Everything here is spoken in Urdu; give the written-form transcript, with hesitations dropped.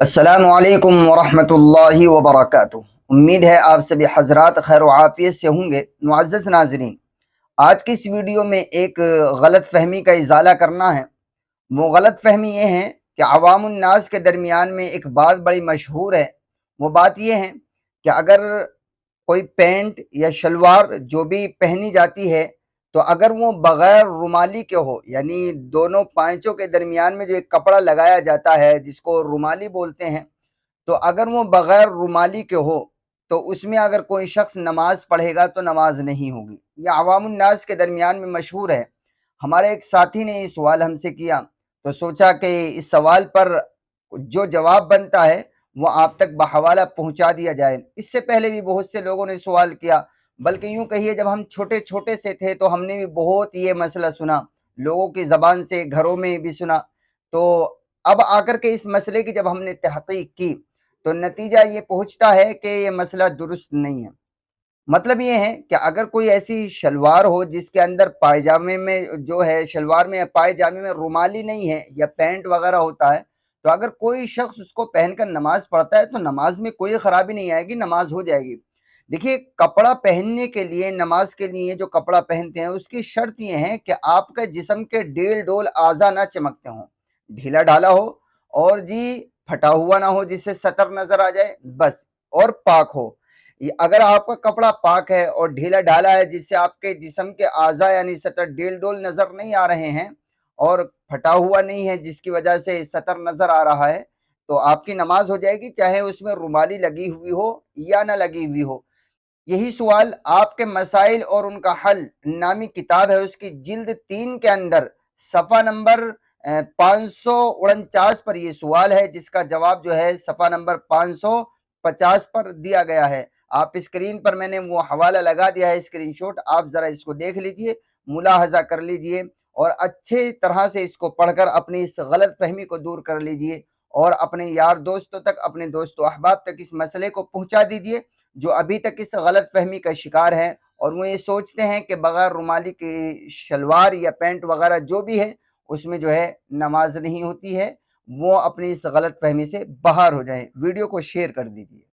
السلام علیکم ورحمۃ اللہ وبرکاتہ۔ امید ہے آپ سبھی حضرات خیر و عافیت سے ہوں گے۔ معزز ناظرین، آج کی اس ویڈیو میں ایک غلط فہمی کا ازالہ کرنا ہے۔ وہ غلط فہمی یہ ہے کہ عوام الناس کے درمیان میں ایک بات بڑی مشہور ہے۔ وہ بات یہ ہے کہ اگر کوئی پینٹ یا شلوار جو بھی پہنی جاتی ہے تو اگر وہ بغیر رومالی کے ہو، یعنی دونوں پائچوں کے درمیان میں جو ایک کپڑا لگایا جاتا ہے جس کو رومالی بولتے ہیں، تو اگر وہ بغیر رومالی کے ہو تو اس میں اگر کوئی شخص نماز پڑھے گا تو نماز نہیں ہوگی۔ یہ عوام الناس کے درمیان میں مشہور ہے۔ ہمارے ایک ساتھی نے یہ سوال ہم سے کیا تو سوچا کہ اس سوال پر جو جواب بنتا ہے وہ آپ تک بحوالہ پہنچا دیا جائے۔ اس سے پہلے بھی بہت سے لوگوں نے سوال کیا، بلکہ یوں کہیے جب ہم چھوٹے چھوٹے سے تھے تو ہم نے بھی بہت یہ مسئلہ سنا، لوگوں کی زبان سے، گھروں میں بھی سنا۔ تو اب آ کر کے اس مسئلے کی جب ہم نے تحقیق کی تو نتیجہ یہ پہنچتا ہے کہ یہ مسئلہ درست نہیں ہے۔ مطلب یہ ہے کہ اگر کوئی ایسی شلوار ہو جس کے اندر پائجامے میں جو ہے، شلوار میں یا پائجامے میں رومالی نہیں ہے یا پینٹ وغیرہ ہوتا ہے، تو اگر کوئی شخص اس کو پہن کر نماز پڑھتا ہے تو نماز میں کوئی خرابی نہیں آئے گی، نماز ہو جائے گی۔ دیکھیے، کپڑا پہننے کے لیے، نماز کے لیے جو کپڑا پہنتے ہیں اس کی شرط یہ ہے کہ آپ کے جسم کے ڈیل ڈول اعضا نہ چمکتے ہوں، ڈھیلا ڈھالا ہو، اور پھٹا ہوا نہ ہو جس سے سطر نظر آ جائے، بس، اور پاک ہو۔ اگر آپ کا کپڑا پاک ہے اور ڈھیلا ڈھالا ہے جس سے آپ کے جسم کے اعضاء یعنی سطر ڈیل ڈول نظر نہیں آ رہے ہیں، اور پھٹا ہوا نہیں ہے جس کی وجہ سے سطر نظر آ رہا ہے، تو آپ کی نماز ہو جائے گی، چاہے اس میں رومالی لگی ہوئی ہو یا نہ لگی ہوئی ہو۔ یہی سوال آپ کے مسائل اور ان کا حل نامی کتاب ہے، اس کی جلد 3 کے اندر صفحہ نمبر 549 پر یہ سوال ہے، جس کا جواب جو ہے صفحہ نمبر 550 پر دیا گیا ہے۔ آپ اسکرین پر میں نے وہ حوالہ لگا دیا ہے، اسکرین شاٹ، آپ ذرا اس کو دیکھ لیجئے، ملاحظہ کر لیجئے، اور اچھے طرح سے اس کو پڑھ کر اپنی اس غلط فہمی کو دور کر لیجئے، اور اپنے یار دوستوں تک، اپنے دوست و احباب تک اس مسئلے کو پہنچا دیجئے جو ابھی تک اس غلط فہمی کا شکار ہیں، اور وہ یہ سوچتے ہیں کہ بغیر رومالی کی شلوار یا پینٹ وغیرہ جو بھی ہے اس میں جو ہے نماز نہیں ہوتی ہے۔ وہ اپنی اس غلط فہمی سے باہر ہو جائیں۔ ویڈیو کو شیئر کر دیجیے۔